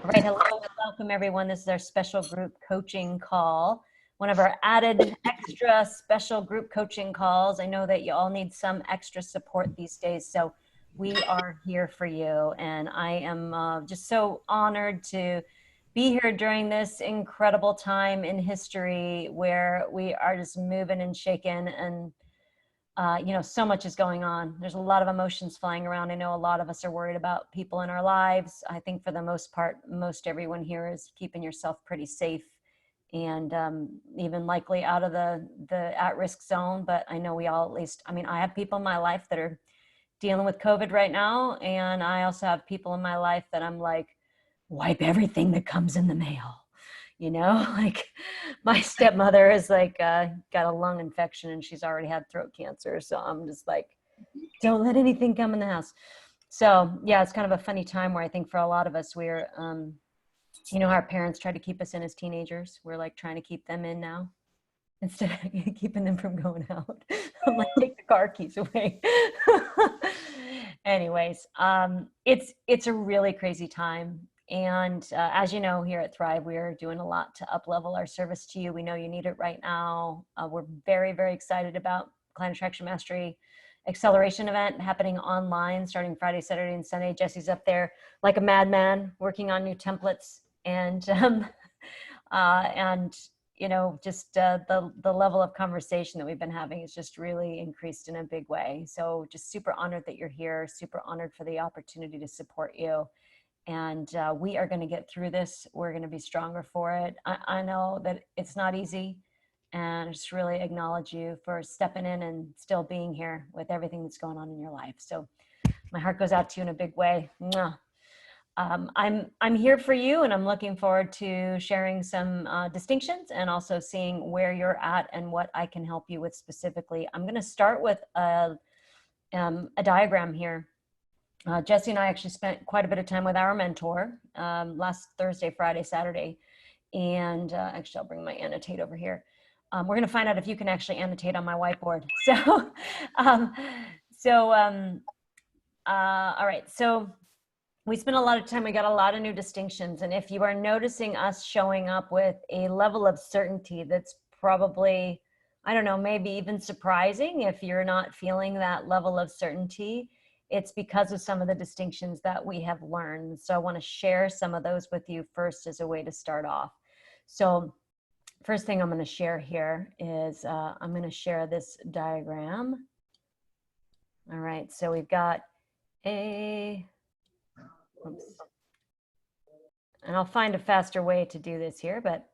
All right, hello, welcome everyone. This is our special group coaching call. One of our added extra special group coaching calls. I know that you all need some extra support these days, so we are here for you. And I am just so honored to be here during this incredible time in history where we are just moving and shaking and so much is going on. There's a lot of emotions flying around. I know a lot of us are worried about people in our lives. I think for the most part, most everyone here is keeping yourself pretty safe and even likely out of the at-risk zone. But I know we all, at least, I have people in my life that are dealing with COVID right now. And I also have people in my life that I'm like, wipe everything that comes in the mail. Like my stepmother is like got a lung infection and she's already had throat cancer. So I'm just like, don't let anything come in the house. So yeah, it's kind of a funny time where I think for a lot of us, we're, our parents tried to keep us in as teenagers. We're like trying to keep them in now instead of keeping them from going out. I'm like, take the car keys away. Anyways, it's a really crazy time. And as you know, here at Thrive, we're doing a lot to up-level our service to you. We know you need it right now. We're very, very excited about Client Attraction Mastery Acceleration event happening online starting Friday, Saturday, and Sunday. Jesse's up there like a madman working on new templates and just the level of conversation that we've been having has just really increased in a big way. So just super honored that you're here, super honored for the opportunity to support you. And we are going to get through this. We're going to be stronger for it. I know that it's not easy, and I just really acknowledge you for stepping in and still being here with everything that's going on in your life. So my heart goes out to you in a big way. Mwah. I'm here for you, and I'm looking forward to sharing some distinctions and also seeing where you're at and what I can help you with specifically. I'm going to start with a diagram here. Jesse and I actually spent quite a bit of time with our mentor last Thursday, Friday, Saturday. And actually, I'll bring my annotate over here. We're going to find out if you can actually annotate on my whiteboard. All right. So we spent a lot of time. We got a lot of new distinctions. And if you are noticing us showing up with a level of certainty that's probably, I don't know, maybe even surprising if you're not feeling that level of certainty, it's because of some of the distinctions that we have learned. So I want to share some of those with you first as a way to start off. So first thing I'm going to share here is I'm going to share this diagram. All right, so we've got and I'll find a faster way to do this here, but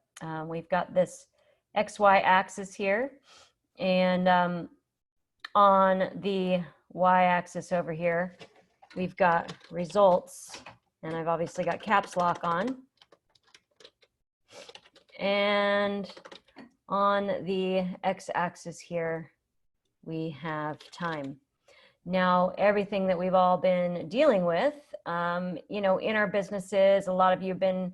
we've got this XY axis here, and on the Y-axis over here, we've got results, and I've obviously got caps lock on. And on the X-axis here, we have time. Now, everything that we've all been dealing with, in our businesses, a lot of you have been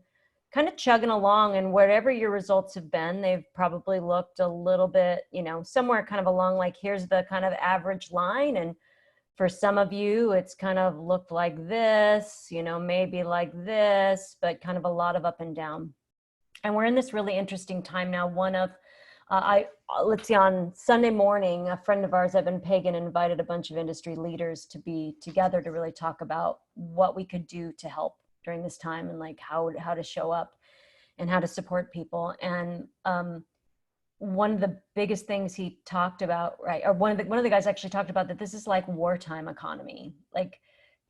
kind of chugging along, and wherever your results have been, they've probably looked a little bit, somewhere kind of along like, here's the kind of average line. And for some of you, it's kind of looked like this, maybe like this, but kind of a lot of up and down. And we're in this really interesting time now. One of, let's see, on Sunday morning, a friend of ours, Evan Pagan, invited a bunch of industry leaders to be together to really talk about what we could do to help during this time and like how to show up and how to support people. And one of the biggest things he talked about, right, or one of the guys actually talked about that this is like wartime economy. Like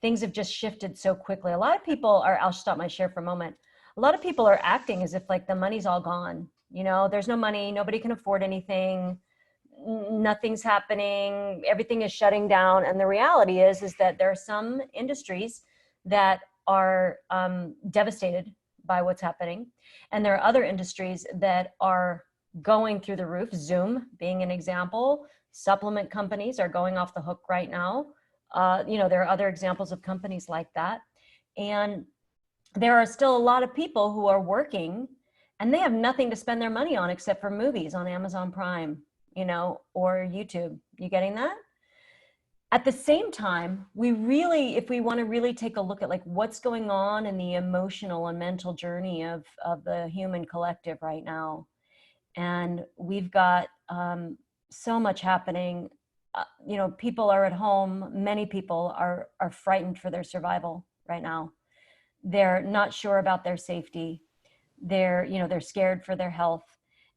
things have just shifted so quickly. A lot of people are, I'll stop my share for a moment. A lot of people are acting as if like the money's all gone. There's no money, nobody can afford anything, nothing's happening, everything is shutting down. And the reality is that there are some industries that are devastated by what's happening. And there are other industries that are going through the roof, Zoom being an example. Supplement companies are going off the hook right now. There are other examples of companies like that. And there are still a lot of people who are working and they have nothing to spend their money on except for movies on Amazon Prime, or YouTube. You getting that? At the same time, we really, if we want to really take a look at like what's going on in the emotional and mental journey of the human collective right now, and we've got so much happening. You know, people are at home. Many people are frightened for their survival right now. They're not sure about their safety. They're scared for their health,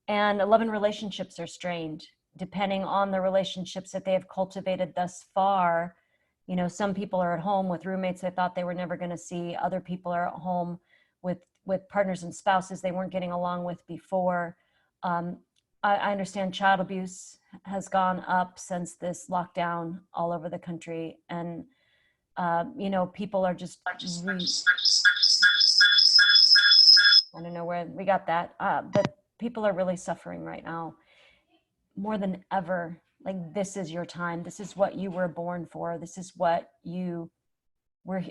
and love and relationships are strained depending on the relationships that they have cultivated thus far. You know, some people are at home with roommates they thought they were never going to see. Other people are at home with partners and spouses they weren't getting along with before. um, I understand child abuse has gone up since this lockdown all over the country, and people are just I don't know where we got that, but people are really suffering right now more than ever. Like, this is your time. This is what you were born for. This is what you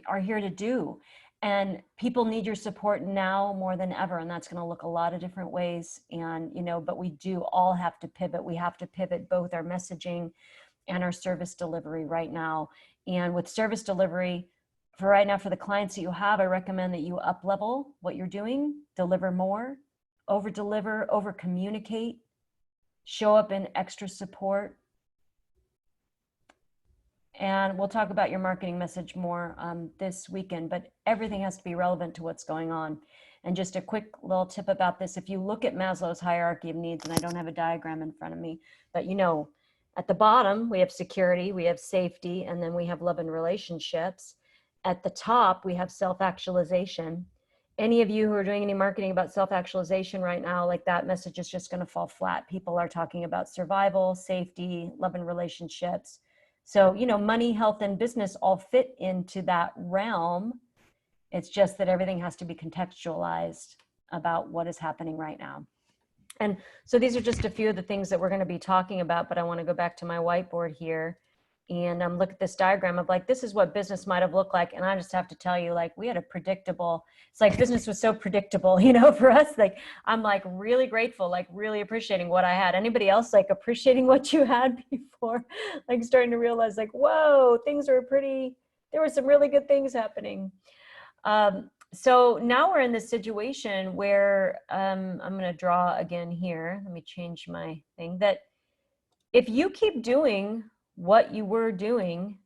are here to do. And people need your support now more than ever. And that's going to look a lot of different ways. And, but we do all have to pivot. We have to pivot both our messaging and our service delivery right now. And with service delivery, for right now, for the clients that you have, I recommend that you up level what you're doing, deliver more, over deliver, over communicate, show up in extra support. And we'll talk about your marketing message more this weekend, but everything has to be relevant to what's going on. And just a quick little tip about this: if you look at Maslow's hierarchy of needs, and I don't have a diagram in front of me, but at the bottom, we have security, we have safety, and then we have love and relationships. At the top, we have self-actualization. Any of you who are doing any marketing about self-actualization right now, like, that message is just going to fall flat. People are talking about survival, safety, love and relationships. So, money, health, and business all fit into that realm. It's just that everything has to be contextualized about what is happening right now. And so these are just a few of the things that we're going to be talking about, but I want to go back to my whiteboard here and look at this diagram of, like, this is what business might have looked like. And I just have to tell you, like, we had it's like business was so predictable, for us. Like, I'm like really grateful, like really appreciating what I had. Anybody else like appreciating what you had before? Like, starting to realize, like, whoa, there were some really good things happening. So now we're in this situation where I'm going to draw again here. Let me change my thing. That if you keep doing what you were doing,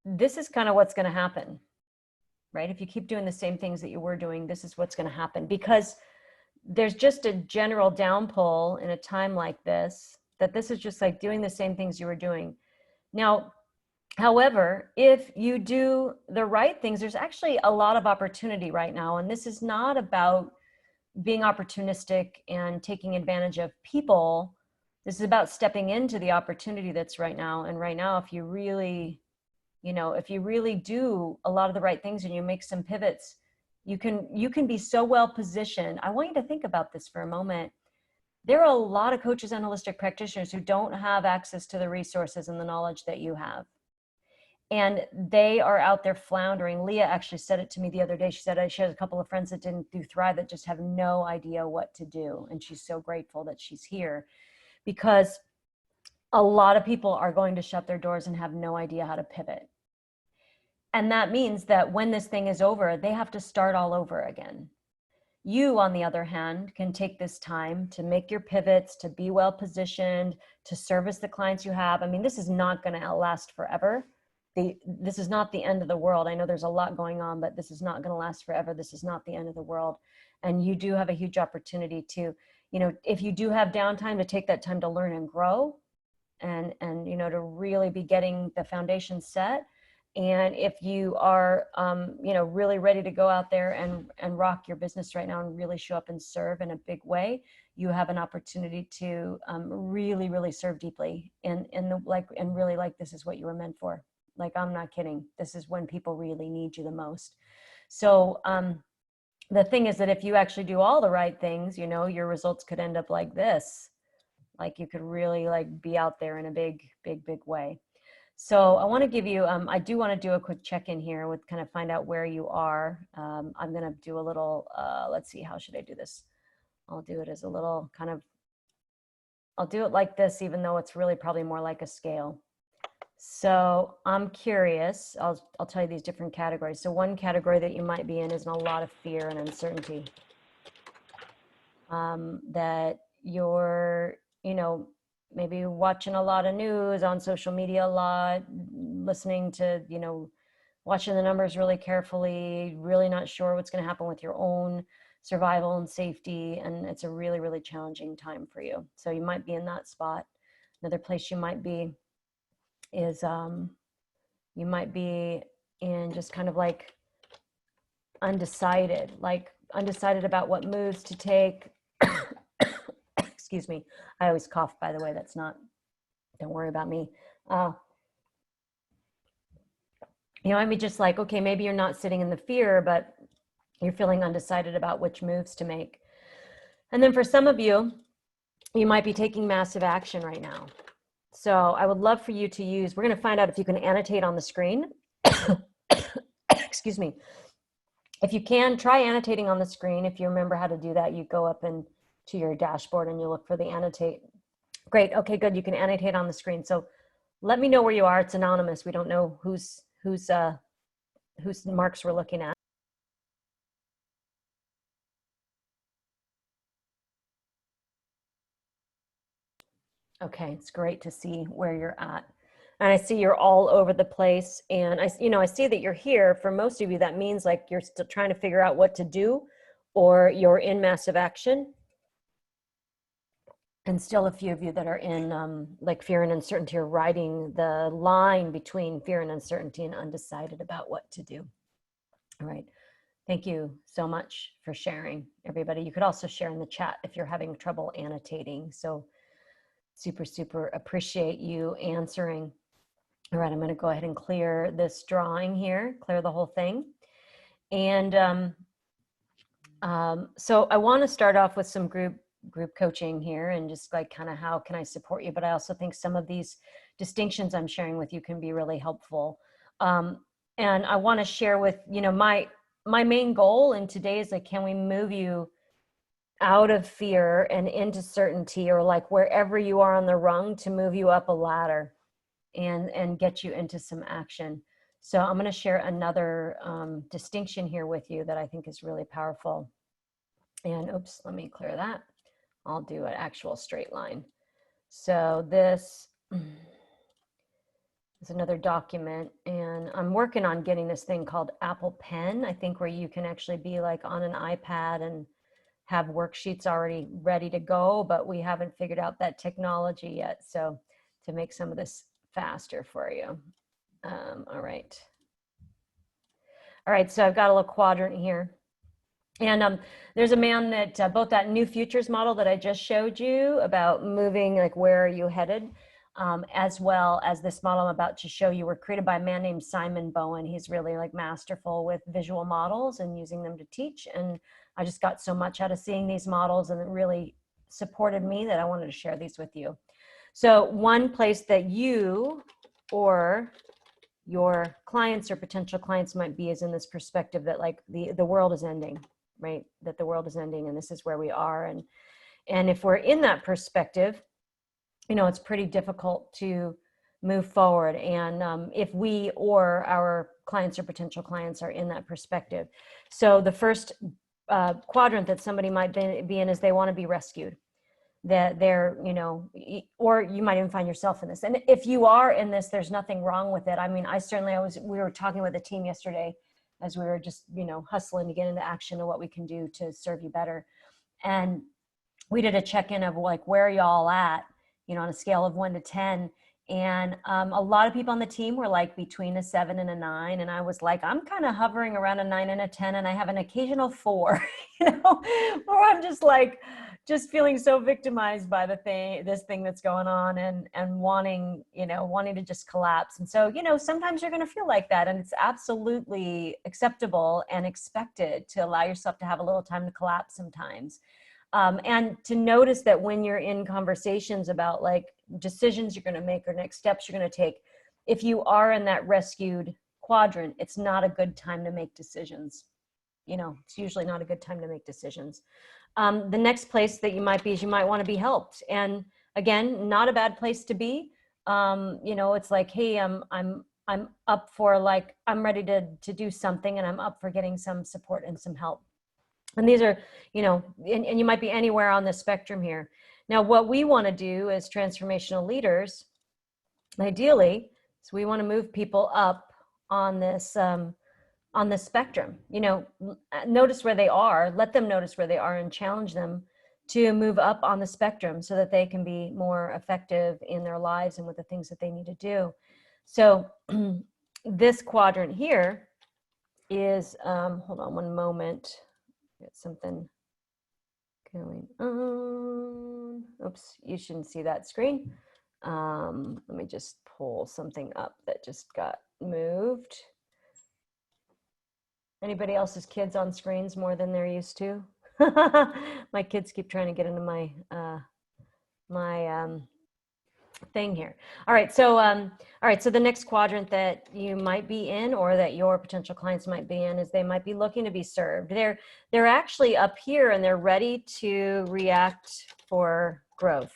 this is kind of what's going to happen, right? If you keep doing the same things that you were doing, this is what's going to happen, because there's just a general downpull in a time like this, that this is just like doing the same things you were doing. Now, however, if you do the right things, there's actually a lot of opportunity right now. And this is not about being opportunistic and taking advantage of people. This is about stepping into the opportunity that's right now. And right now, if you really do a lot of the right things and you make some pivots, you can be so well positioned. I want you to think about this for a moment. There are a lot of coaches and holistic practitioners who don't have access to the resources and the knowledge that you have. And they are out there floundering. Leah actually said it to me the other day. She said she has a couple of friends that didn't do Thrive that just have no idea what to do. And she's so grateful that she's here, because a lot of people are going to shut their doors and have no idea how to pivot. And that means that when this thing is over, they have to start all over again. You, on the other hand, can take this time to make your pivots, to be well positioned, to service the clients you have. I mean, this is not going to last forever. This is not the end of the world. I know there's a lot going on, but this is not going to last forever. This is not the end of the world. And you do have a huge opportunity to, if you do have downtime, to take that time to learn and grow, and to really be getting the foundation set. And if you are, really ready to go out there and rock your business right now and really show up and serve in a big way, you have an opportunity to really, really serve deeply and really, like, this is what you were meant for. Like, I'm not kidding. This is when people really need you the most. So the thing is that if you actually do all the right things, your results could end up like this. Like, you could really, like, be out there in a big, big, big way. So I want to give you, I do want to do a quick check-in here with kind of find out where you are. I'm going to do a little, let's see, how should I do this? I'll do it as a little kind of, I'll do it like this, even though it's really probably more like a scale. So I'm curious, I'll tell you these different categories. So one category that you might be in is in a lot of fear and uncertainty. That you're, maybe watching a lot of news on social media a lot, listening to, watching the numbers really carefully, really not sure what's going to happen with your own survival and safety. And it's a really, really challenging time for you. So you might be in that spot. Another place you might be is you might be in just kind of like undecided about what moves to take. Excuse me. I always cough, by the way. Don't worry about me. I mean, just like, okay, maybe you're not sitting in the fear, but you're feeling undecided about which moves to make. And then for some of you, you might be taking massive action right now. So I would love for you to we're going to find out if you can annotate on the screen. Excuse me. If you can, try annotating on the screen. If you remember how to do that, you go up to your dashboard and you look for the annotate. Great. Okay, good. You can annotate on the screen. So let me know where you are. It's anonymous. We don't know whose marks we're looking at. Okay, it's great to see where you're at. And I see you're all over the place. And I see that you're here. For most of you, that means like you're still trying to figure out what to do, or you're in massive action. And still a few of you that are in like fear and uncertainty, are riding the line between fear and uncertainty and undecided about what to do. All right. Thank you so much for sharing, everybody. You could also share in the chat if you're having trouble annotating. So super, super appreciate you answering. All right, I'm going to go ahead and clear this drawing here, clear the whole thing. And so I want to start off with some group coaching here, and just like kind of how can I support you. But I also think some of these distinctions I'm sharing with you can be really helpful. And I want to share with, my main goal in today is like, can we move you out of fear and into certainty, or like wherever you are on the rung, to move you up a ladder and get you into some action. So I'm going to share another distinction here with you that I think is really powerful. And oops, let me clear that. I'll do an actual straight line. So this is another document, and I'm working on getting this thing called Apple Pen, I think, where you can actually be like on an iPad and have worksheets already ready to go, but we haven't figured out that technology yet. So to make some of this faster for you. All right. All right, so I've got a little quadrant here. And there's a man that both that new futures model that I just showed you about moving, like where are you headed, as well as this model I'm about to show you, were created by a man named Simon Bowen. He's really like masterful with visual models and using them to teach. And I just got so much out of seeing these models, and it really supported me that I wanted to share these with you. So one place that you or your clients or potential clients might be is in this perspective that like the world is ending, right? That the world is ending and this is where we are. And if we're in that perspective, it's pretty difficult to move forward. And if we or our clients or potential clients are in that perspective. So the first quadrant that somebody might be in is they want to be rescued. That they're, or you might even find yourself in this. And if you are in this, there's nothing wrong with it. I mean, we were talking with a team yesterday as we were just, hustling to get into action of what we can do to serve you better. And we did a check-in of like, where are y'all at, on a scale of 1 to 10. And a lot of people on the team were like between a 7 and a 9. And I was like, I'm kind of hovering around a 9 and a 10. And I have an occasional 4, where I'm just like, just feeling so victimized by this thing that's going on, and wanting to just collapse. And so, sometimes you're going to feel like that, and it's absolutely acceptable and expected to allow yourself to have a little time to collapse sometimes. And to notice that when you're in conversations about like decisions you're going to make or next steps you're going to take, if you are in that rescued quadrant, it's not a good time to make decisions. It's usually not a good time to make decisions. The next place that you might be is you might want to be helped. And again, not a bad place to be. you know, it's like, hey, I'm up for, like, I'm ready to do something, and I'm up for getting some support and some help. And these are, you know, and you might be anywhere on the spectrum here. Now, what we want to do as transformational leaders, ideally, is we want to move people up on this spectrum. You know, notice where they are, let them notice where they are, and challenge them to move up on the spectrum so that they can be more effective in their lives and with the things that they need to do. So this quadrant here is, hold on one moment, get something going on. Oops, you shouldn't see that screen. Let me just pull something up that just got moved. Anybody else's kids on screens more than they're used to? My kids keep trying to get into my thing here. All right, so the next quadrant that you might be in, or that your potential clients might be in, is they might be looking to be served. They're actually up here, and they're ready to react for growth.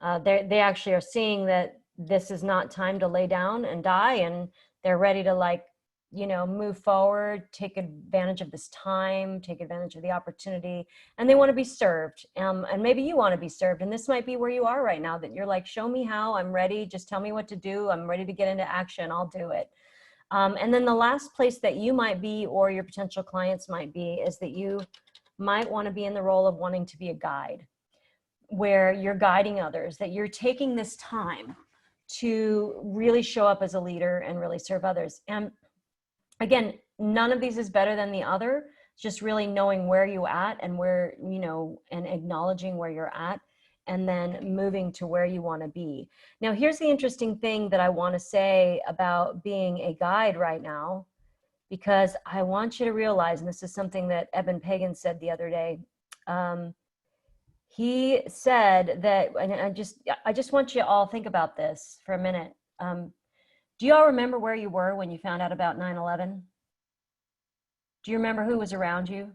They actually are seeing that this is not time to lay down and die, and they're ready to, like, you know, move forward, take advantage of this time, take advantage of the opportunity, and they want to be served. And maybe you want to be served, and this might be where you are right now, that you're like, show me how, I'm ready, just tell me what to do, I'm ready to get into action, I'll do it. And then the last place that you might be, or your potential clients might be, is that you might want to be in the role of wanting to be a guide, where you're guiding others, that you're taking this time to really show up as a leader and really serve others. And again, none of these is better than the other. It's just really knowing where you're at, and where, you know, and acknowledging where you're at, and then moving to where you want to be. Now, here's the interesting thing that I want to say about being a guide right now, because I want you to realize, and this is something that Eben Pagan said the other day. He said that, and I just want you to all think about this for a minute. Do you all remember where you were when you found out about 9/11? Do you remember who was around you?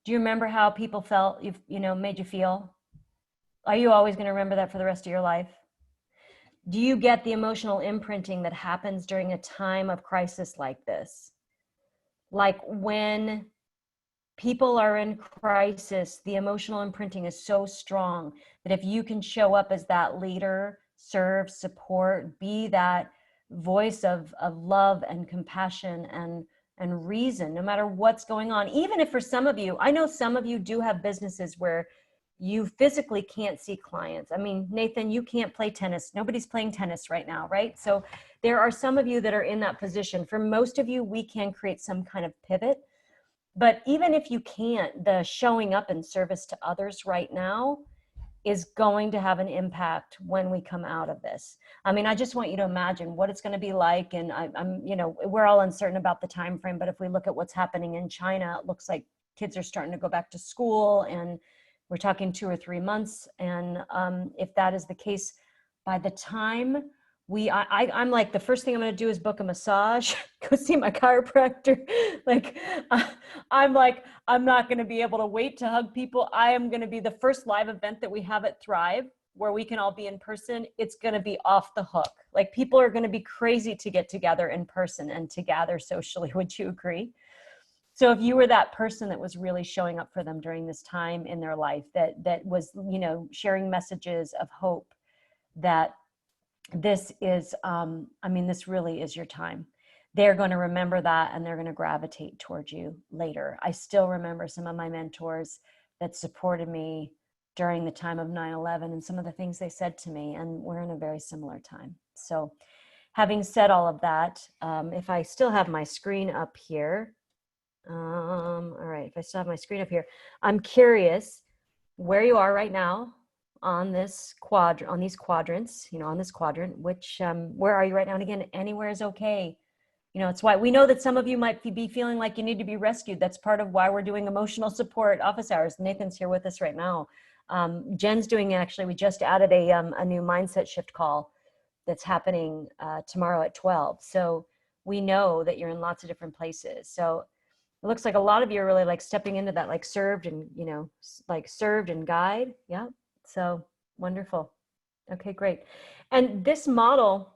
Do you remember how people felt, you know, made you feel? Are you always going to remember that for the rest of your life? Do you get the emotional imprinting that happens during a time of crisis like this? Like, when people are in crisis, the emotional imprinting is so strong that if you can show up as that leader, serve, support, be that voice of love and compassion and reason, no matter what's going on. Even if for some of you, I know some of you do have businesses where you physically can't see clients. I mean, Nathan, you can't play tennis. Nobody's playing tennis right now, right? So there are some of you that are in that position. For most of you, we can create some kind of pivot. But even if you can't, the showing up in service to others right now is going to have an impact when we come out of this. I mean, I just want you to imagine what it's going to be like. And I'm, you know, we're all uncertain about the time frame, but if we look at what's happening in China, it looks like kids are starting to go back to school, and we're talking 2 or 3 months. And if that is the case, by the time I'm like, the first thing I'm going to do is book a massage, go see my chiropractor. Like, I'm like, I'm not going to be able to wait to hug people. I am going to be the first live event that we have at Thrive, where we can all be in person. It's going to be off the hook. Like, people are going to be crazy to get together in person and to gather socially. Would you agree? So if you were that person that was really showing up for them during this time in their life, that was, you know, sharing messages of hope, that this is, I mean, this really is your time. They're going to remember that, and they're going to gravitate towards you later. I still remember some of my mentors that supported me during the time of 9/11 and some of the things they said to me, and we're in a very similar time. So having said all of that, if I still have my screen up here, all right, if I still have my screen up here, I'm curious where you are right now on this on these quadrants, you know, on this quadrant, which, where are you right now? And again, anywhere is okay. You know, it's why we know that some of you might be feeling like you need to be rescued. That's part of why we're doing emotional support office hours. Nathan's here with us right now. Jen's doing, actually, we just added a new mindset shift call that's happening tomorrow at 12. So we know that you're in lots of different places. So it looks like a lot of you are really like stepping into that, like served and, you know, like served and guide. Yeah. So wonderful. Okay, great. And this model,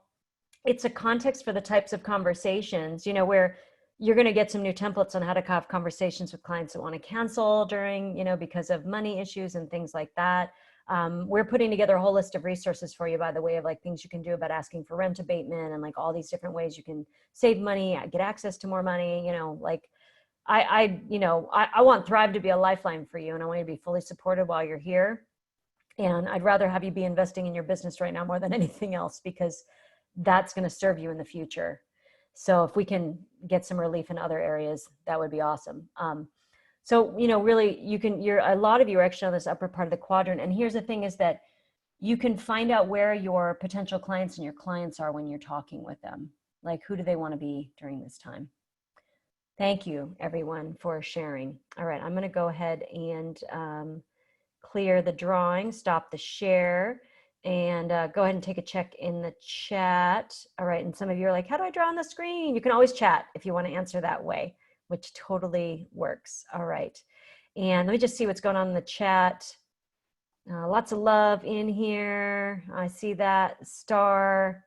it's a context for the types of conversations, where you're going to get some new templates on how to have conversations with clients that want to cancel during, because of money issues and things like that. We're putting together a whole list of resources for you, by the way, of like things you can do about asking for rent abatement and like all these different ways you can save money, get access to more money, like I want Thrive to be a lifeline for you, and I want you to be fully supported while you're here. And I'd rather have you be investing in your business right now more than anything else, because that's going to serve you in the future. So if we can get some relief in other areas, that would be awesome. So, really a lot of you are actually on this upper part of the quadrant. And here's the thing is that you can find out where your potential clients and your clients are when you're talking with them. Like, who do they want to be during this time? Thank you, everyone, for sharing. All right, I'm going to go ahead and clear the drawing, stop the share, and go ahead and take a check in the chat. All right, and some of you are like, how do I draw on the screen? You can always chat if you want to answer that way, which totally works. All right, and let me just see what's going on in the chat. Lots of love in here. I see that. Star,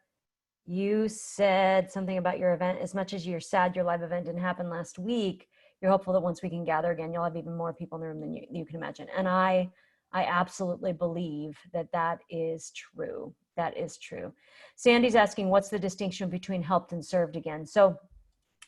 you said something about your event. As much as you're sad your live event didn't happen last week, you're hopeful that once we can gather again, you'll have even more people in the room than you can imagine. And I absolutely believe that is true. That is true. Sandy's asking, what's the distinction between helped and served again? So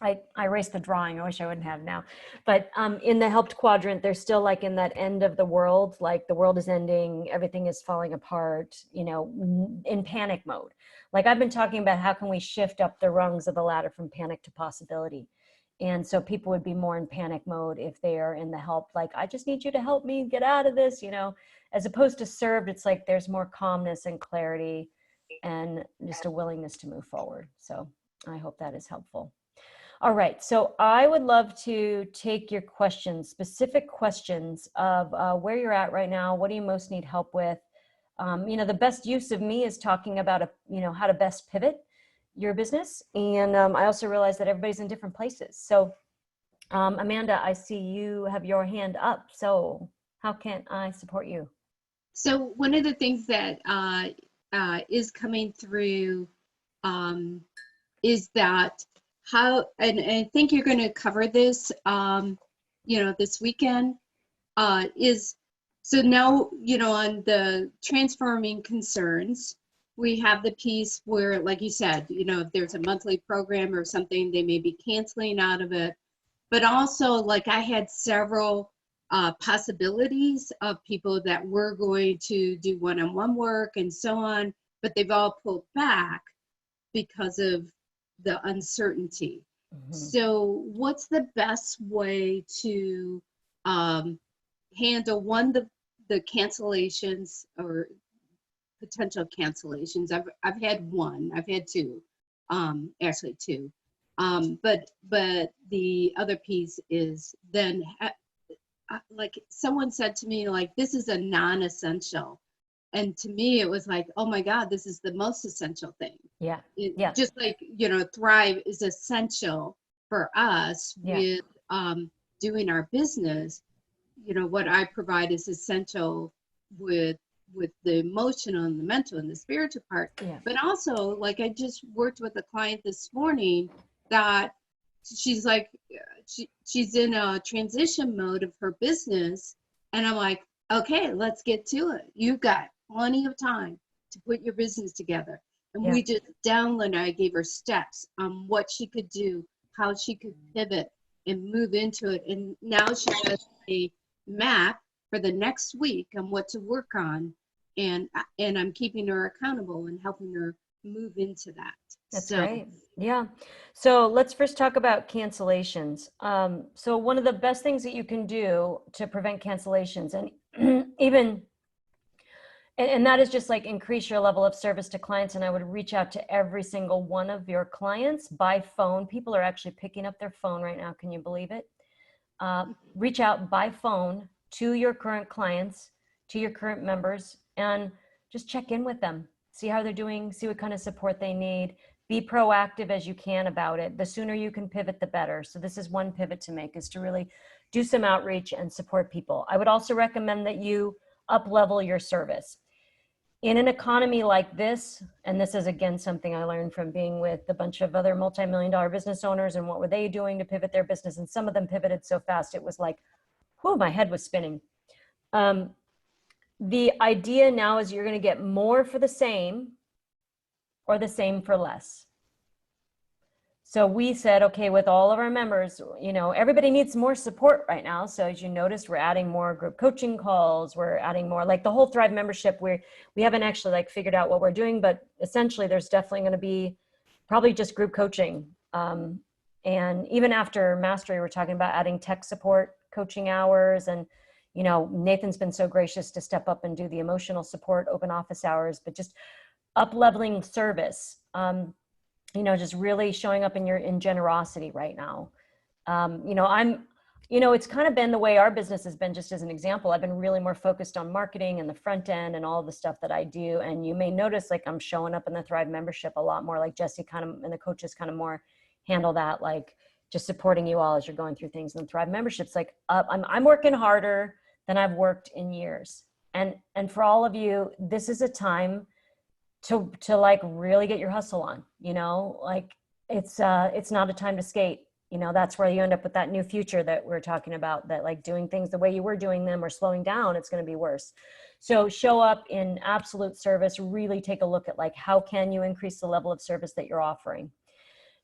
I erased the drawing. I wish I wouldn't have now. But in the helped quadrant, they're still like in that end of the world, like the world is ending, everything is falling apart, in panic mode. Like I've been talking about how can we shift up the rungs of the ladder from panic to possibility. And so people would be more in panic mode if they are in the help, like, I just need you to help me get out of this, as opposed to served, it's like there's more calmness and clarity and just a willingness to move forward. So I hope that is helpful. All right, so I would love to take your questions, specific questions of where you're at right now. What do you most need help with? The best use of me is talking about, how to best pivot your business. And I also realize that everybody's in different places. So Amanda, I see you have your hand up. So how can I support you? So one of the things that is coming through is that and I think you're going to cover this, this weekend, is so now, on the transforming concerns, we have the piece where, like you said, if there's a monthly program or something, they may be canceling out of it. But also, like, I had several possibilities of people that were going to do one-on-one work and so on, but they've all pulled back because of the uncertainty. Mm-hmm. So what's the best way to handle the cancellations or potential cancellations? I've had one, I've had two, actually two. But the other piece is then, like someone said to me, like, this is a non-essential. And to me, it was like, oh my God, this is the most essential thing. Yeah. Just like, Thrive is essential for us with doing our business. What I provide is essential with the emotional and the mental and the spiritual part. Yeah. But also, like, I just worked with a client this morning that she's like, she's in a transition mode of her business. And I'm like, okay, let's get to it. You've got plenty of time to put your business together. And we just downloaded, I gave her steps on what she could do, how she could pivot and move into it. And now she has a map for the next week on what to work on. And I'm keeping her accountable and helping her move into that. That's great. Yeah. So let's first talk about cancellations. So one of the best things that you can do to prevent cancellations, and even and that is just like increase your level of service to clients. And I would reach out to every single one of your clients by phone. People are actually picking up their phone right now. Can you believe it? Reach out by phone to your current clients, to your current members, and just check in with them. See how they're doing, see what kind of support they need. Be proactive as you can about it. The sooner you can pivot, the better. So this is one pivot to make, is to really do some outreach and support people. I would also recommend that you up-level your service. in an economy like this, and this is again something I learned from being with a bunch of other multi-million-dollar business owners, and what were they doing to pivot their business, and some of them pivoted so fast it was like, whoa, my head was spinning. The idea now is you're going to get more for the same or the same for less. So we said, okay, with all of our members, you know, everybody needs more support right now. So as you noticed, we're adding more group coaching calls. We're adding more, like the whole Thrive membership. We haven't actually like figured out what we're doing, but essentially there's definitely going to be probably just group coaching. And even after Mastery, we're talking about adding tech support, coaching hours. And, you know, Nathan's been so gracious to step up and do the emotional support, open office hours, but just up-leveling service. You know, just really showing up in generosity right now. You know, it's kind of been the way our business has been. Just as an example, I've been really more focused on marketing and the front end and all the stuff that I do. And you may notice like I'm showing up in the Thrive membership a lot more, like Jesse kind of, and the coaches kind of more handle that, like just supporting you all as you're going through things. And the Thrive membership's like I'm working harder than I've worked in years. And for all of you, this is a time to like really get your hustle on, you know, like it's not a time to skate. You know, that's where you end up with that new future that we're talking about, that like doing things the way you were doing them or slowing down, it's going to be worse. So show up in absolute service, really take a look at like, how can you increase the level of service that you're offering?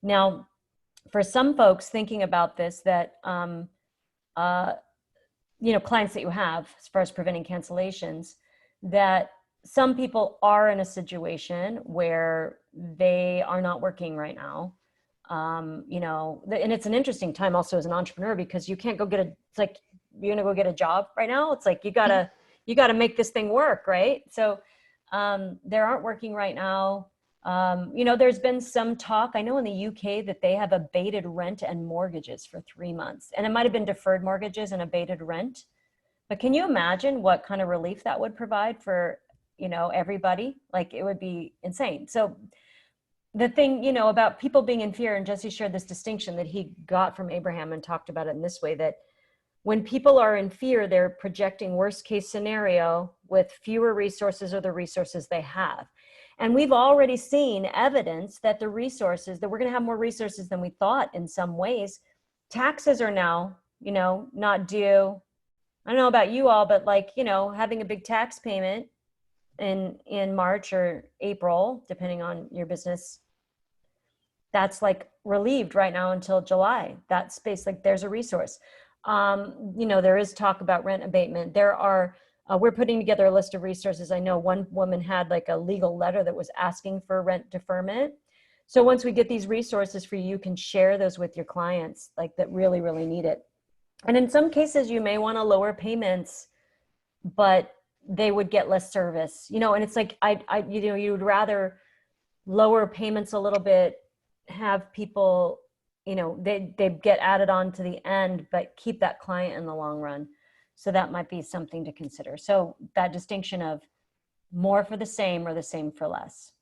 Now, for some folks thinking about this, that, you know, clients that you have as far as preventing cancellations, that some people are in a situation where they are not working right now. You know, and it's an interesting time also as an entrepreneur, because you can't go get it's like, you're gonna go get a job right now. It's like, you gotta make this thing work, right? So they aren't working right now. You know, there's been some talk, I know in the UK, that they have abated rent and mortgages for 3 months, and it might've been deferred mortgages and abated rent. But can you imagine what kind of relief that would provide for, you know, everybody? Like, it would be insane. So the thing, you know, about people being in fear, and Jesse shared this distinction that he got from Abraham and talked about it in this way, that when people are in fear, they're projecting worst case scenario with fewer resources or the resources they have. And we've already seen evidence that the resources, that we're going to have more resources than we thought in some ways. Taxes are now, you know, not due. I don't know about you all, but like, you know, having a big tax payment in March or April, depending on your business, that's like relieved right now until July. That space, like there's a resource. You know, there is talk about rent abatement. There are, we're putting together a list of resources. I know one woman had like a legal letter that was asking for rent deferment. So once we get these resources for you, you can share those with your clients, like that really, really need it. And in some cases, you may want to lower payments, but they would get less service, you know, and it's like, you know, you would rather lower payments a little bit, have people, you know, they get added on to the end, but keep that client in the long run. So that might be something to consider. So that distinction of more for the same or the same for less.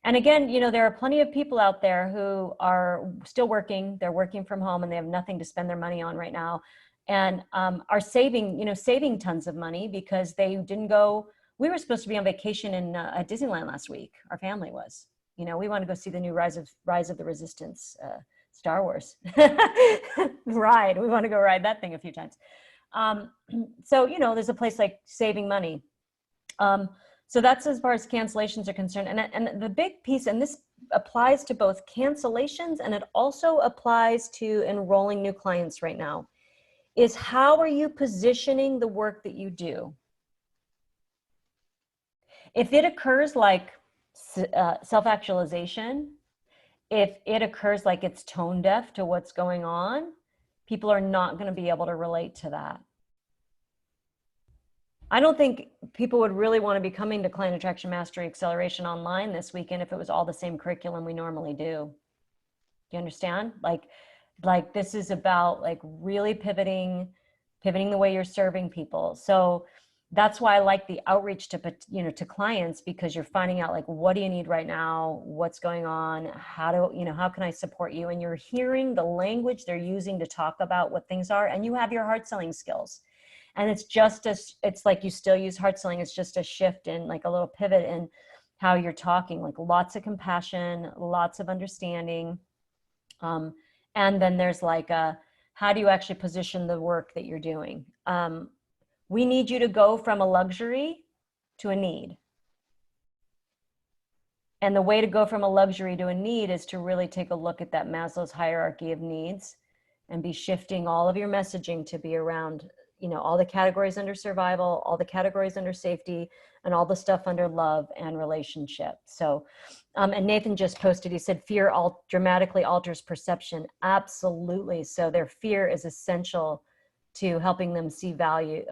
And again, you know, there are plenty of people out there who are still working, they're working from home and they have nothing to spend their money on right now, and are saving, you know, saving tons of money because they didn't go. We were supposed to be on vacation in at Disneyland last week. Our family was, you know, we want to go see the new Rise of the Resistance Star Wars ride. We want to go ride that thing a few times. So, you know, there's a place like saving money. So that's as far as cancellations are concerned. And the big piece, and this applies to both cancellations and it also applies to enrolling new clients right now, is how are you positioning the work that you do? If it occurs like self-actualization, if it occurs like it's tone deaf to what's going on, people are not going to be able to relate to that. I don't think people would really want to be coming to Client Attraction Mastery Acceleration Online this weekend if it was all the same curriculum we normally do. Do you understand? Like this is about like really pivoting the way you're serving people. So that's why I like the outreach to, you know, to clients, because you're finding out like, what do you need right now? What's going on? How can I support you? And you're hearing the language they're using to talk about what things are, and you have your hard selling skills. And it's just as, it's like you still use heart selling. It's just a shift in, like a little pivot in how you're talking, like lots of compassion, lots of understanding. And then there's like how do you actually position the work that you're doing? We need you to go from a luxury to a need. And the way to go from a luxury to a need is to really take a look at that Maslow's hierarchy of needs and be shifting all of your messaging to be around, you know, all the categories under survival, all the categories under safety, and all the stuff under love and relationship. So, and Nathan just posted, he said, fear dramatically alters perception. Absolutely. So their fear is essential to helping them see value.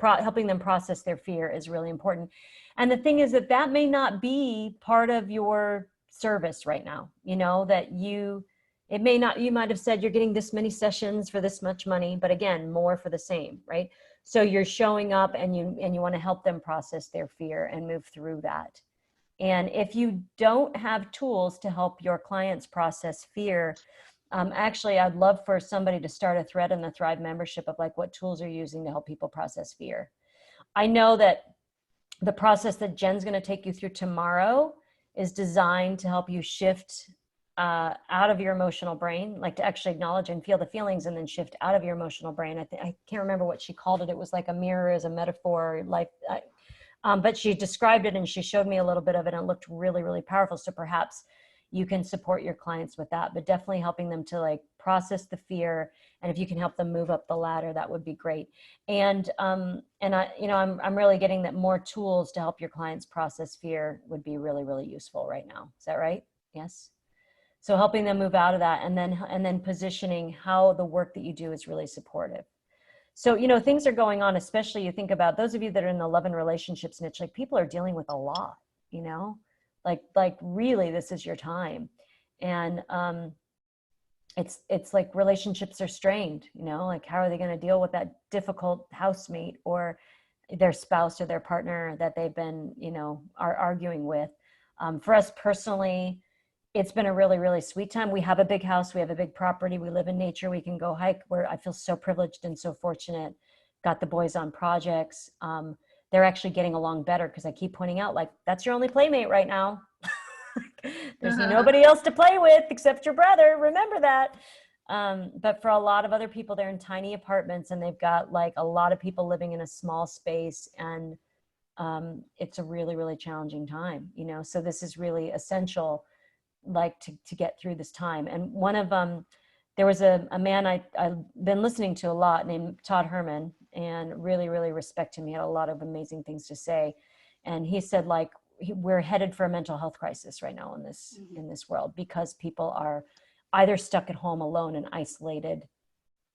Helping them process their fear is really important. And the thing is that that may not be part of your service right now, you know, that it may not, you might have said you're getting this many sessions for this much money, but again, more for the same, right? So you're showing up and you want to help them process their fear and move through that. And if you don't have tools to help your clients process fear, actually, I'd love for somebody to start a thread in the Thrive membership of like, what tools are you using to help people process fear? I know that the process that Jen's going to take you through tomorrow is designed to help you shift out of your emotional brain, like to actually acknowledge and feel the feelings and then shift out of your emotional brain. I can't remember what she called it. It was like a mirror as a metaphor, like, but she described it and she showed me a little bit of it and it looked really, really powerful. So perhaps you can support your clients with that, but definitely helping them to like process the fear. And if you can help them move up the ladder, that would be great. And I, you know, I'm really getting that more tools to help your clients process fear would be really, really useful right now. Is that right? Yes. So helping them move out of that and then positioning how the work that you do is really supportive. So, you know, things are going on, especially you think about those of you that are in the love and relationships niche, like people are dealing with a lot, you know, like really this is your time. And it's like relationships are strained, you know, like how are they going to deal with that difficult housemate or their spouse or their partner that they've been, you know, are arguing with. For us personally, it's been a really, really sweet time. We have a big house. We have a big property. We live in nature. We can go hike where I feel so privileged and so fortunate. Got the boys on projects. They're actually getting along better because I keep pointing out, like, that's your only playmate right now. There's nobody else to play with except your brother. Remember that. But for a lot of other people, they're in tiny apartments and they've got like a lot of people living in a small space. And it's a really, really challenging time, you know, so this is really essential, like to get through this time. And one of there was a man I've been listening to a lot named Todd Herman, and really, really respect him. He had a lot of amazing things to say. And he said, like, we're headed for a mental health crisis right now in this world because people are either stuck at home alone and isolated,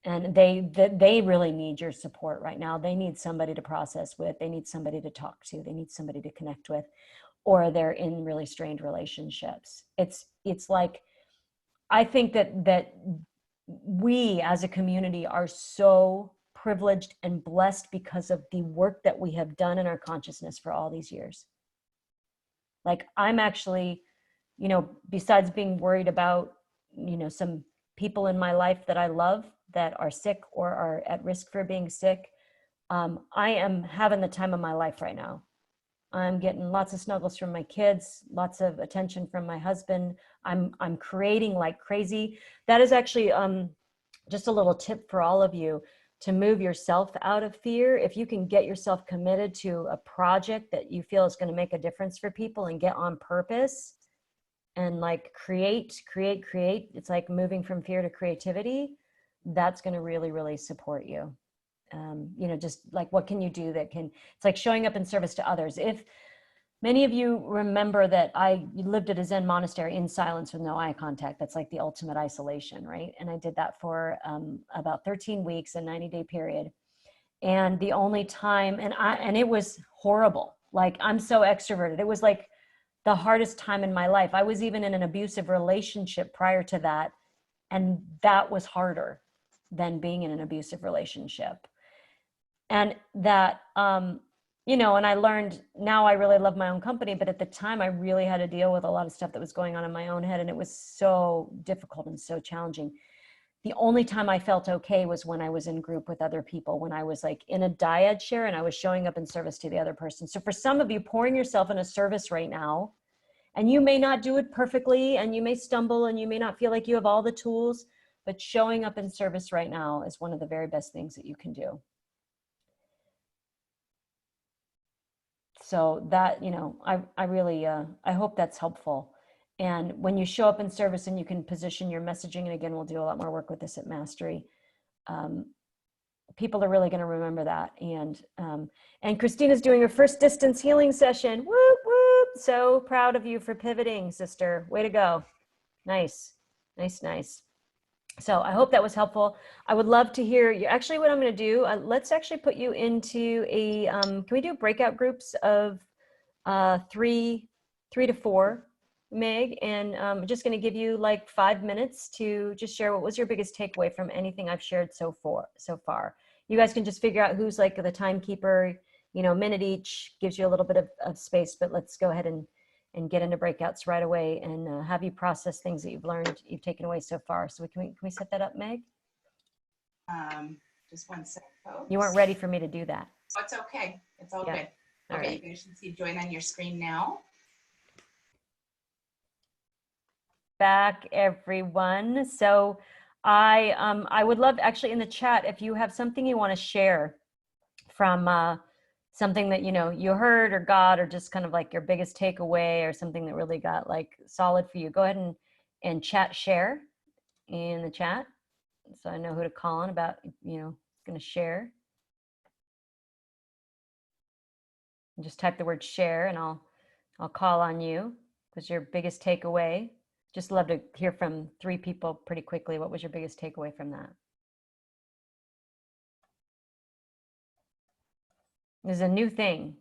and they really need your support right now. They need somebody to process with, they need somebody to talk to, they need somebody to connect with, or they're in really strained relationships. It's like, I think that we as a community are so privileged and blessed because of the work that we have done in our consciousness for all these years. Like, I'm actually, you know, besides being worried about, you know, some people in my life that I love that are sick or are at risk for being sick, I am having the time of my life right now. I'm getting lots of snuggles from my kids, lots of attention from my husband. I'm creating like crazy. That is actually just a little tip for all of you to move yourself out of fear. If you can get yourself committed to a project that you feel is going to make a difference for people and get on purpose and like create. It's like moving from fear to creativity. That's going to really, really support you. You know, just like, what can you do that can, it's like showing up in service to others. If many of you remember that I lived at a Zen monastery in silence with no eye contact, that's like the ultimate isolation, right? And I did that for about 13 weeks, a 90-day period. And the only time, and it was horrible. Like, I'm so extroverted. It was like the hardest time in my life. I was even in an abusive relationship prior to that. And that was harder than being in an abusive relationship. And that, you know, and I learned, now I really love my own company, but at the time I really had to deal with a lot of stuff that was going on in my own head. And it was so difficult and so challenging. The only time I felt okay was when I was in group with other people, when I was like in a dyad share and I was showing up in service to the other person. So for some of you, pouring yourself in a service right now, and you may not do it perfectly, and you may stumble, and you may not feel like you have all the tools, but showing up in service right now is one of the very best things that you can do. So that, you know, I really, I hope that's helpful. And when you show up in service and you can position your messaging, and again, we'll do a lot more work with this at Mastery, people are really going to remember that. And Christina's doing her first distance healing session. Whoop, whoop. So proud of you for pivoting, sister. Way to go. Nice, nice, nice. So I hope that was helpful. I would love to hear you. Actually, what I'm going to do, let's actually put you into a, can we do breakout groups of three to four, Meg? And I'm just going to give you like 5 minutes to just share what was your biggest takeaway from anything I've shared so far. You guys can just figure out who's like the timekeeper, you know, minute each gives you a little bit of space, but let's go ahead and get into breakouts right away and have you process things that you've learned, you've taken away so far. So can we set that up, Meg? Just one sec, folks. You weren't ready for me to do that. Oh, it's okay. It's all Yeah. good. All Okay, right. you guys should see join on your screen now. Back, everyone. So I would love actually in the chat, if you have something you want to share from something that, you know, you heard or got, or just kind of like your biggest takeaway or something that really got like solid for you, go ahead and chat share in the chat. So I know who to call on about, you know, going to share. And just type the word share and I'll call on you. Was your biggest takeaway? Just love to hear from 3 people pretty quickly. What was your biggest takeaway from that? There's a new thing,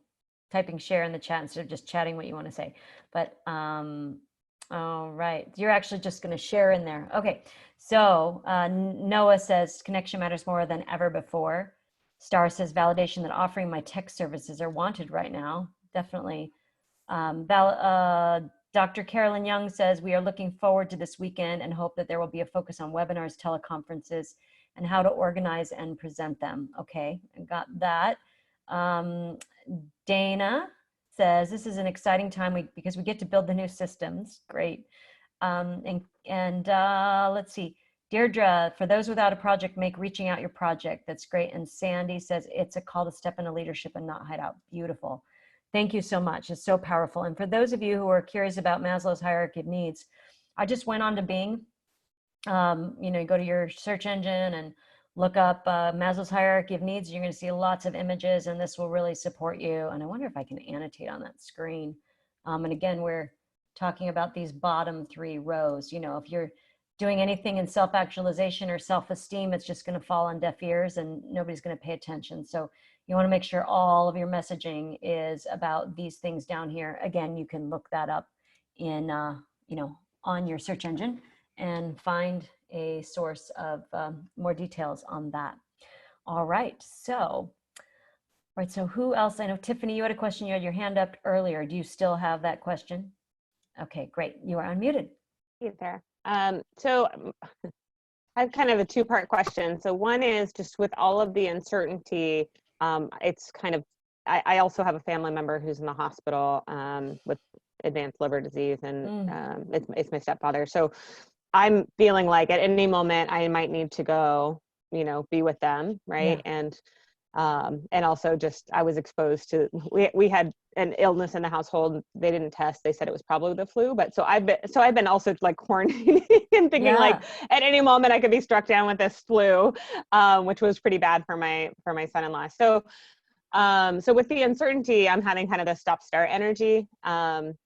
typing share in the chat instead of just chatting what you want to say. But all right, you're actually just going to share in there. Okay, so Noah says connection matters more than ever before. Star says validation that offering my tech services are wanted right now. Definitely. Dr. Carolyn Young says we are looking forward to this weekend and hope that there will be a focus on webinars, teleconferences, and how to organize and present them. Okay, I got that. Dana says this is an exciting time because we get to build the new systems. Great. Let's see. Deirdre, for those without a project, make reaching out your project. That's great. And Sandy says it's a call to step into leadership and not hide out. Beautiful. Thank you so much. It's so powerful. And for those of you who are curious about Maslow's hierarchy of needs, I just went on to Bing. You know, you go to your search engine and look up Maslow's hierarchy of needs. You're going to see lots of images, and this will really support you. And I wonder if I can annotate on that screen. And again, we're talking about these bottom 3 rows. You know, if you're doing anything in self-actualization or self-esteem, it's just going to fall on deaf ears and nobody's going to pay attention. So you want to make sure all of your messaging is about these things down here. Again, you can look that up in, you know, on your search engine and find a source of more details on that. All right, so who else? I know Tiffany, you had a question. You had your hand up earlier. Do you still have that question? Okay, great. You are unmuted. Hey there. So I have kind of a 2-part question. So one is just with all of the uncertainty, it's kind of, I also have a family member who's in the hospital with advanced liver disease, and it's my stepfather. So I'm feeling like at any moment I might need to go, you know, be with them, right? Yeah. And also just I was exposed to, we had an illness in the household. They didn't test. They said it was probably the flu. But so I've been also like quarantining and thinking like at any moment I could be struck down with this flu, which was pretty bad for my son-in-law. So so with the uncertainty, I'm having kind of the stop-start energy. And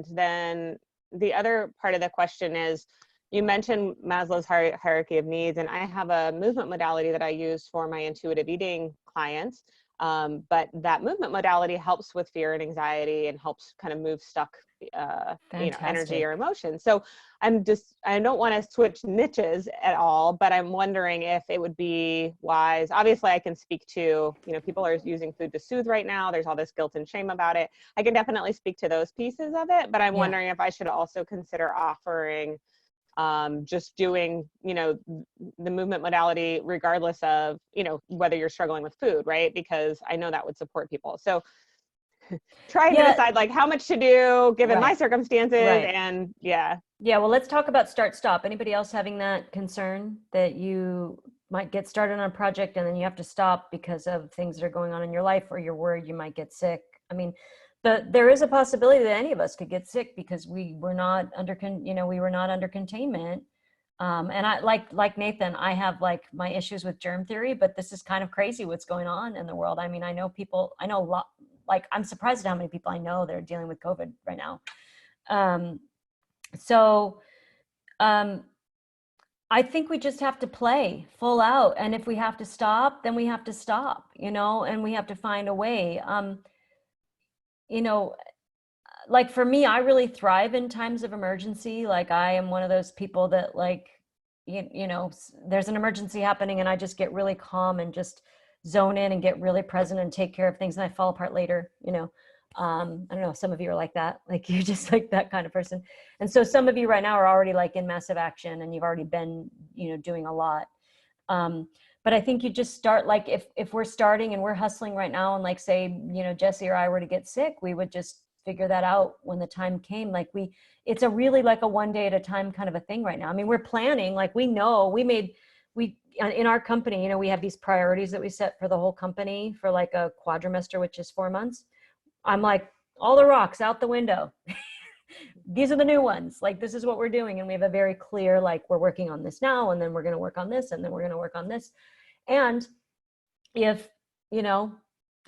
then the other part of the question is, you mentioned Maslow's hierarchy of needs, and I have a movement modality that I use for my intuitive eating clients. But that movement modality helps with fear and anxiety and helps kind of move stuck, you know, energy or emotion. So I don't want to switch niches at all, but I'm wondering if it would be wise. Obviously, I can speak to, you know, people are using food to soothe right now. There's all this guilt and shame about it. I can definitely speak to those pieces of it, but I'm wondering if I should also consider offering just doing, the movement modality, regardless of, whether you're struggling with food, right? Because I know that would support people. So trying to decide like how much to do given my circumstances and yeah. Yeah, well, let's talk about start stop. Anybody else having that concern that you might get started on a project and then you have to stop because of things that are going on in your life, or you're worried you might get sick? I mean, there is a possibility that any of us could get sick because we were not under containment. And I like Nathan, I have like my issues with germ theory, but this is kind of crazy what's going on in the world. I mean, I know a lot, like I'm surprised at how many people I know that are dealing with COVID right now. I think we just have to play full out. And if we have to stop, then we have to stop, and we have to find a way. Like for me, I really thrive in times of emergency. Like I am one of those people that like, there's an emergency happening and I just get really calm and just zone in and get really present and take care of things, and I fall apart later. I don't know, some of you are like that, like you're just like that kind of person. And so some of you right now are already like in massive action and you've already been, doing a lot. But I think you just start, like if we're starting and we're hustling right now and like say, Jesse or I were to get sick, we would just figure that out when the time came. Like it's a really like a one day at a time kind of a thing right now. I mean, we're planning, like we know in our company, we have these priorities that we set for the whole company for like a quadrimester, which is 4 months. I'm like, all the rocks out the window. These are the new ones. Like, this is what we're doing. And we have a very clear, like, we're working on this now, and then we're going to work on this, and then we're going to work on this. And if, the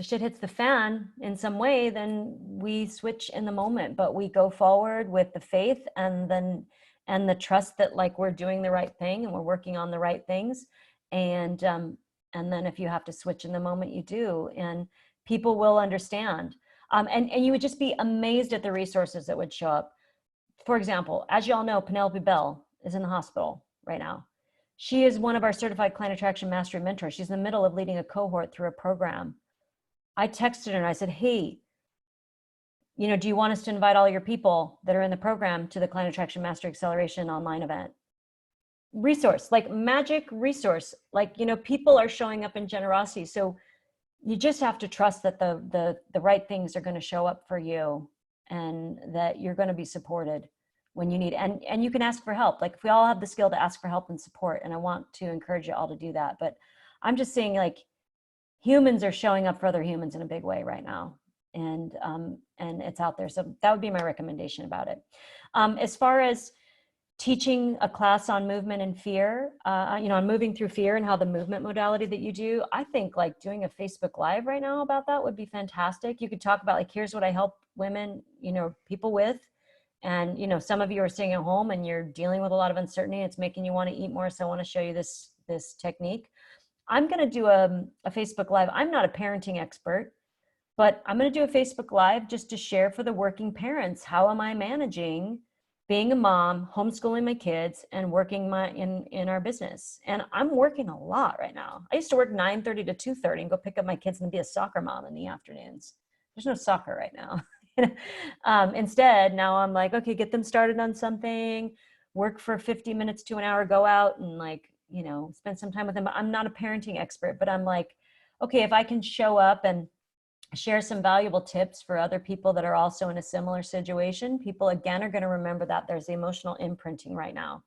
shit hits the fan in some way, then we switch in the moment, but we go forward with the faith and the trust that like we're doing the right thing and we're working on the right things. And then if you have to switch in the moment, you do, and people will understand. And you would just be amazed at the resources that would show up. For example, as you all know, Penelope Bell is in the hospital right now. She is one of our certified client attraction mastery mentors. She's in the middle of leading a cohort through a program. I texted her and I said, hey, do you want us to invite all your people that are in the program to the Client Attraction Mastery Acceleration online event? Resource, like magic resource, like, people are showing up in generosity. So you just have to trust that the right things are going to show up for you and that you're going to be supported when you need, and you can ask for help. Like if we all have the skill to ask for help and support, and I want to encourage you all to do that. But I'm just saying, like, humans are showing up for other humans in a big way right now. And it's out there. So that would be my recommendation about it. As far as teaching a class on movement and fear, on moving through fear and how the movement modality that you do, I think like doing a Facebook Live right now about that would be fantastic. You could talk about like, here's what I help women, people with. And, some of you are sitting at home and you're dealing with a lot of uncertainty. It's making you want to eat more. So I want to show you this technique. I'm going to do a Facebook Live. I'm not a parenting expert, but I'm going to do a Facebook Live just to share for the working parents. How am I managing being a mom, homeschooling my kids, and working in our business? And I'm working a lot right now. I used to work 9:30 to 2:30 and go pick up my kids and be a soccer mom in the afternoons. There's no soccer right now. Instead, now I'm like, okay, get them started on something, work for 50 minutes to an hour, go out and like, spend some time with them. I'm not a parenting expert, but I'm like, okay, if I can show up and share some valuable tips for other people that are also in a similar situation, people again are going to remember that there's the emotional imprinting right now.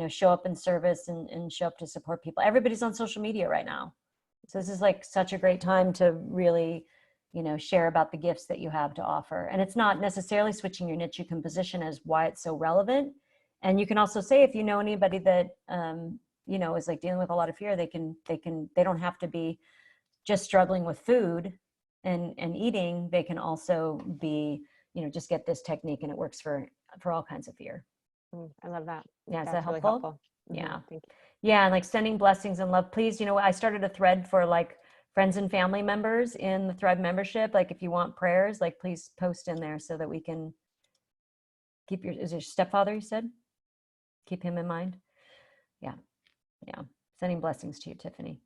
Show up in service and show up to support people. Everybody's on social media right now. So this is like such a great time to really, share about the gifts that you have to offer. And it's not necessarily switching your niche. You can position as why it's so relevant. And you can also say, if you know anybody that, is like dealing with a lot of fear, they don't have to be just struggling with food and eating. They can also be, just get this technique, and it works for all kinds of fear. I love that. Yeah. Is That's that helpful? really helpful. Yeah. Thank you. Yeah. And like sending blessings and love, please. I started a thread for like friends and family members in the Thrive membership. Like if you want prayers, like please post in there so that we can keep is your stepfather, you said? Keep him in mind. Yeah. Yeah. Sending blessings to you, Tiffany.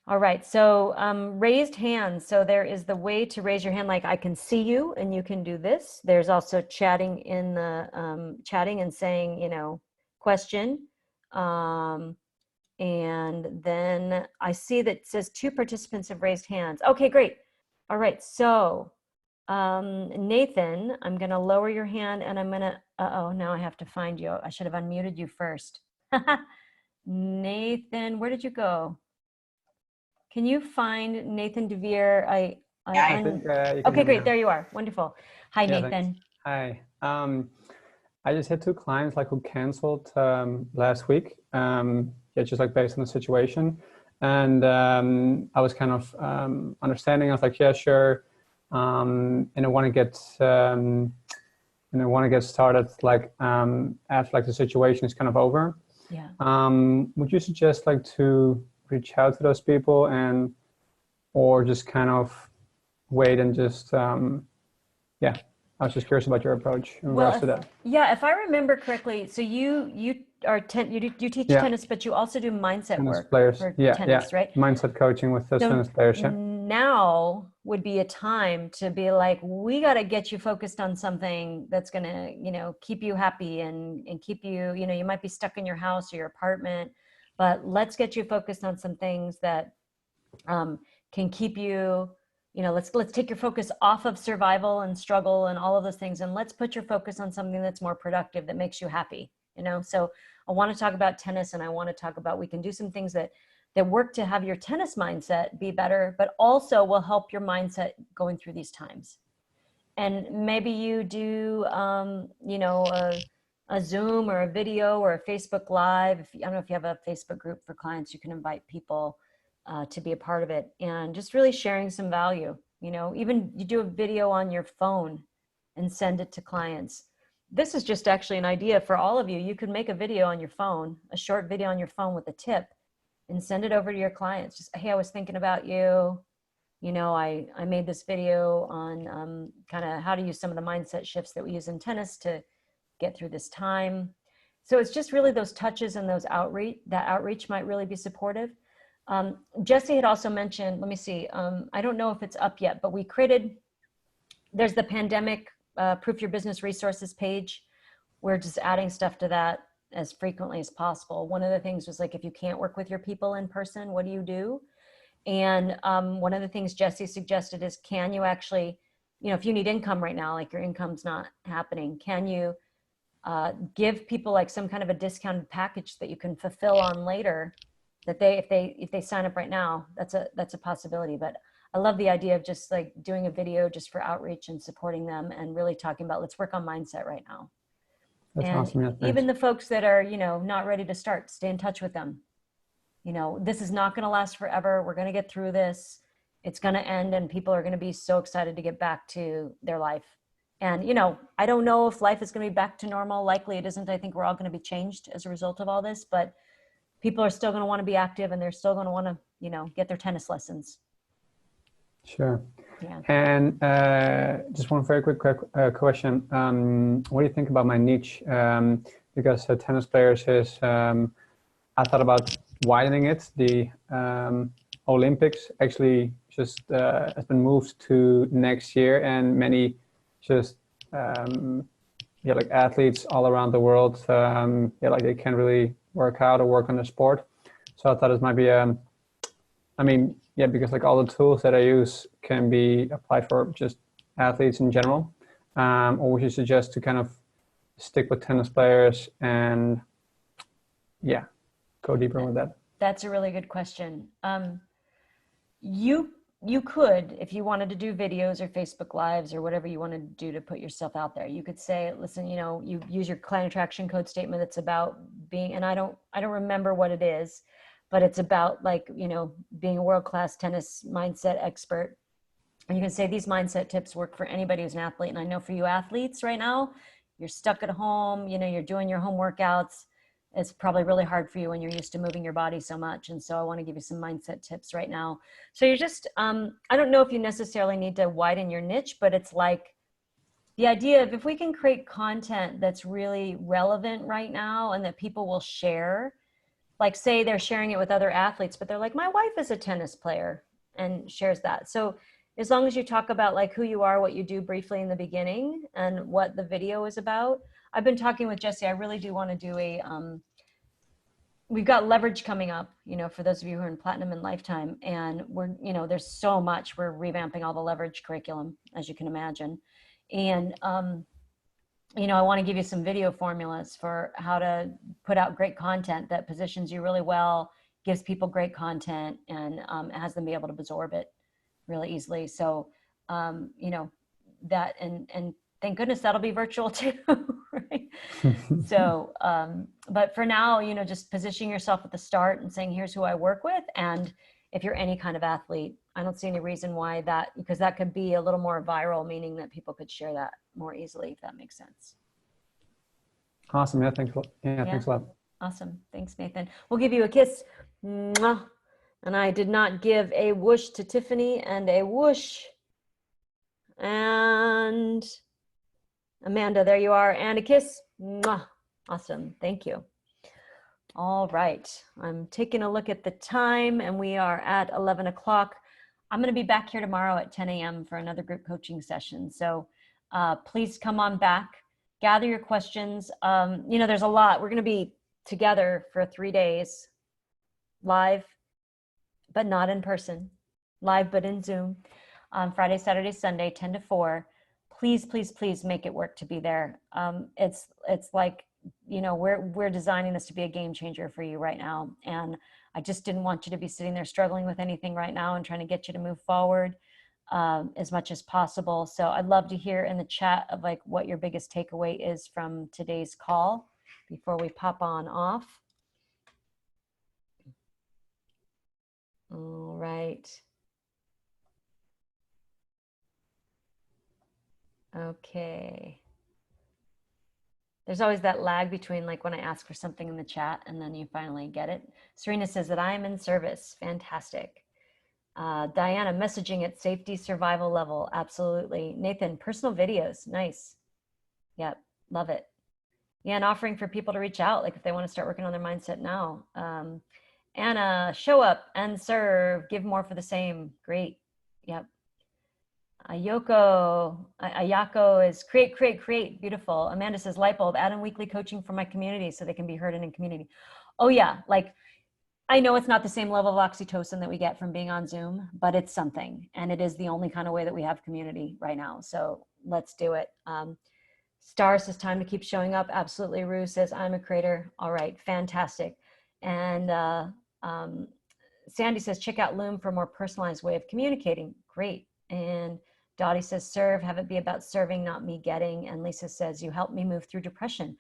All right, so raised hands. So there is the way to raise your hand, like I can see you and you can do this. There's also chatting in the, chatting and saying, you know, question. And then I see that it says 2 participants have raised hands. Okay, great. All right, so Nathan, I'm gonna lower your hand and I'm gonna, uh-oh, now I have to find you. I should have unmuted you first. Nathan, where did you go? Can you find Nathan DeVere? Yeah, I think you can Okay, hear me great. now. There you are. Wonderful. Hi, Yeah, thanks. Nathan. Hi. I just had 2 clients like who canceled last week. Yeah, just like based on the situation, and I was kind of understanding. I was like, yeah, sure, and I want to get started like after like the situation is kind of over. Yeah. Would you suggest like to reach out to those people or just kind of wait and just yeah, I was just curious about your approach in regards to that. Yeah, if I remember correctly, so you are you teach Yeah. tennis, but you also do mindset Tennis work players. for Yeah, tennis, right? mindset coaching with the So tennis players. Yeah. now would be a time to be like, we got to get you focused on something that's going to, you know, keep you happy and keep you, you know, you might be stuck in your house or your apartment, but let's get you focused on some things that can keep you, you know, let's take your focus off of survival and struggle and all of those things, and let's put your focus on something that's more productive, that makes you happy, you know. So I want to talk about tennis, and I want to talk about, we can do some things that work to have your tennis mindset be better, but also will help your mindset going through these times. And maybe you do, you know, a Zoom or a video or a Facebook Live. I don't know if you have a Facebook group for clients, you can invite people to be a part of it, and just really sharing some value. You know, even you do a video on your phone and send it to clients. This is just actually an idea for all of you. You could make a video on your phone, a short video on your phone with a tip, and send it over to your clients. Just, hey, I was thinking about you. You know, I made this video on kind of how to use some of the mindset shifts that we use in tennis to get through this time. So it's just really those touches and those outreach, that outreach might really be supportive. Jesse had also mentioned, let me see, I don't know if it's up yet, but we created, there's the pandemic Proof Your Business Resources page. We're just adding stuff to that as frequently as possible. One of the things was like, if you can't work with your people in person, what do you do? And one of the things Jesse suggested is, can you actually, you know, if you need income right now, like your income's not happening, can you give people like some kind of a discounted package that you can fulfill on later, that they, if they sign up right now, that's a possibility. But I love the idea of just like doing a video just for outreach and supporting them, and really talking about, let's work on mindset right now. That's And awesome. Yeah, even thanks. the folks that are, you know, not ready to start, stay in touch with them. You know, this is not going to last forever. We're going to get through this. It's going to end, and people are going to be so excited to get back to their life. And, you know, I don't know if life is going to be back to normal. Likely it isn't. I think we're all going to be changed as a result of all this, but people are still going to want to be active, and they're still going to want to, you know, get their tennis lessons. Sure. Yeah. And just one very quick question. What do you think about my niche? Because tennis players is, I thought about widening it. The Olympics actually just has been moved to next year, and many just yeah, like athletes all around the world, yeah, like they can't really work out or work on the sport. So I thought it might be I mean, yeah, because like all the tools that I use can be applied for just athletes in general. Or would you suggest to kind of stick with tennis players and yeah, go deeper with that? That's a really good question. You could, if you wanted to do videos or Facebook Lives or whatever you want to do to put yourself out there, you could say, listen, you know, you use your client attraction code statement that's about being, and I don't remember what it is, but it's about like, you know, being a world-class tennis mindset expert. And you can say these mindset tips work for anybody who's an athlete. And I know for you athletes right now, you're stuck at home, you know, you're doing your home workouts. It's probably really hard for you when you're used to moving your body so much. And so I want to give you some mindset tips right now. So you're just, I don't know if you necessarily need to widen your niche, but it's like the idea of, if we can create content that's really relevant right now and that people will share, like say they're sharing it with other athletes, but they're like, my wife is a tennis player and shares that. So as long as you talk about like who you are, what you do briefly in the beginning and what the video is about. I've been talking with Jesse. I really do want to do a, we've got leverage coming up, you know, for those of you who are in platinum and lifetime, and we're, you know, there's so much, we're revamping all the leverage curriculum, as you can imagine. And, you know, I want to give you some video formulas for how to put out great content that positions you really well, gives people great content, and has them be able to absorb it really easily. So, you know, that, and thank goodness that'll be virtual too, right? So, but for now, you know, just positioning yourself at the start and saying, here's who I work with. And if you're any kind of athlete, I don't see any reason why that, because that could be a little more viral, meaning that people could share that more easily, if that makes sense. Awesome. Yeah, thanks. Yeah, thanks a lot. Awesome. Thanks, Nathan. We'll give you a kiss. Mwah. And I did not give a whoosh to Tiffany and a whoosh. And Amanda, there you are. And a kiss. Mwah. Awesome. Thank you. All right. I'm taking a look at the time and we are at 11 o'clock. I'm going to be back here tomorrow at 10 a.m. for another group coaching session. So please come on back, gather your questions. You know, there's a lot. We're going to be together for 3 days, live, but not in person, live, but in Zoom, on Friday, Saturday, Sunday, 10 to 4. Please, please, please make it work to be there. It's like, you know, we're designing this to be a game changer for you right now. And I just didn't want you to be sitting there struggling with anything right now and trying to get you to move forward as much as possible. So I'd love to hear in the chat of like what your biggest takeaway is from today's call before we pop on off. All right. Okay. There's always that lag between like when I ask for something in the chat and then you finally get it. Serena says that I am in service. Fantastic. Diana, messaging at safety survival level. Absolutely. Nathan, personal videos. Nice. Yep. Love it. Yeah. And offering for people to reach out, like if they want to start working on their mindset now. Anna, show up and serve, give more for the same. Great. Yep. Ayako is create. Beautiful. Amanda says light bulb, add in weekly coaching for my community so they can be heard in community. Oh yeah. Like I know it's not the same level of oxytocin that we get from being on Zoom, but it's something. And it is the only kind of way that we have community right now. So let's do it. Star says time to keep showing up. Absolutely. Rue says I'm a creator. All right. Fantastic. And Sandy says check out Loom for a more personalized way of communicating. Great. And Dottie says serve, have it be about serving, not me getting. And Lisa says you helped me move through depression.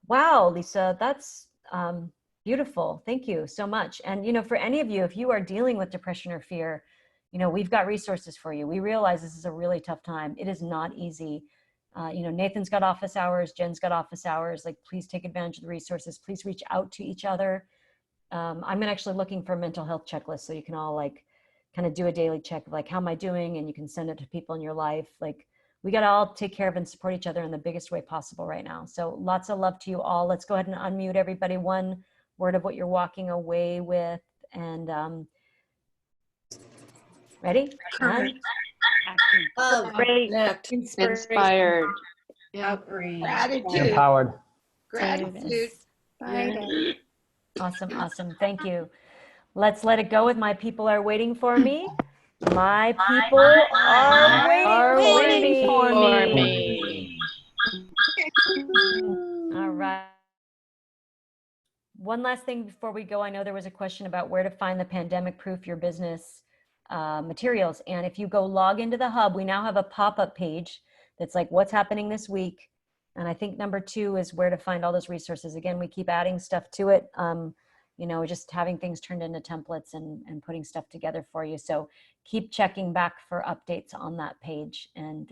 Wow, Lisa, that's beautiful. Thank you so much. And, you know, for any of you, if you are dealing with depression or fear, you know, we've got resources for you. We realize this is a really tough time. It is not easy. You know, Nathan's got office hours, Jen's got office hours. Like, please take advantage of the resources. Please reach out to each other. I'm actually looking for a mental health checklist so you can all like kind of do a daily check of like, how am I doing? And you can send it to people in your life. Like, we got to all take care of and support each other in the biggest way possible right now. So lots of love to you all. Let's go ahead and unmute everybody. One word of what you're walking away with. And ready? Courage. Great. Connect. Inspired. Outrage. Gratitude. Empowered. Gratitude. Awesome. Awesome. Thank you. Let's let it go with my people are waiting for me. My people are waiting for me. All right. One last thing before we go. I know there was a question about where to find the pandemic proof your business materials. And if you go log into the hub, we now have a pop-up page that's like what's happening this week. And I think number 2 is where to find all those resources. Again, we keep adding stuff to it. You know, just having things turned into templates and putting stuff together for you. So keep checking back for updates on that page. And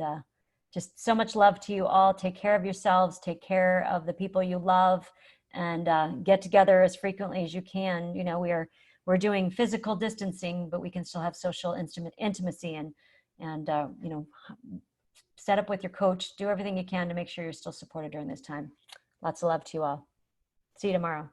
just so much love to you all. Take care of yourselves. Take care of the people you love. And get together as frequently as you can. You know, we're doing physical distancing, but we can still have social intimacy and you know, set up with your coach. Do everything you can to make sure you're still supported during this time. Lots of love to you all. See you tomorrow.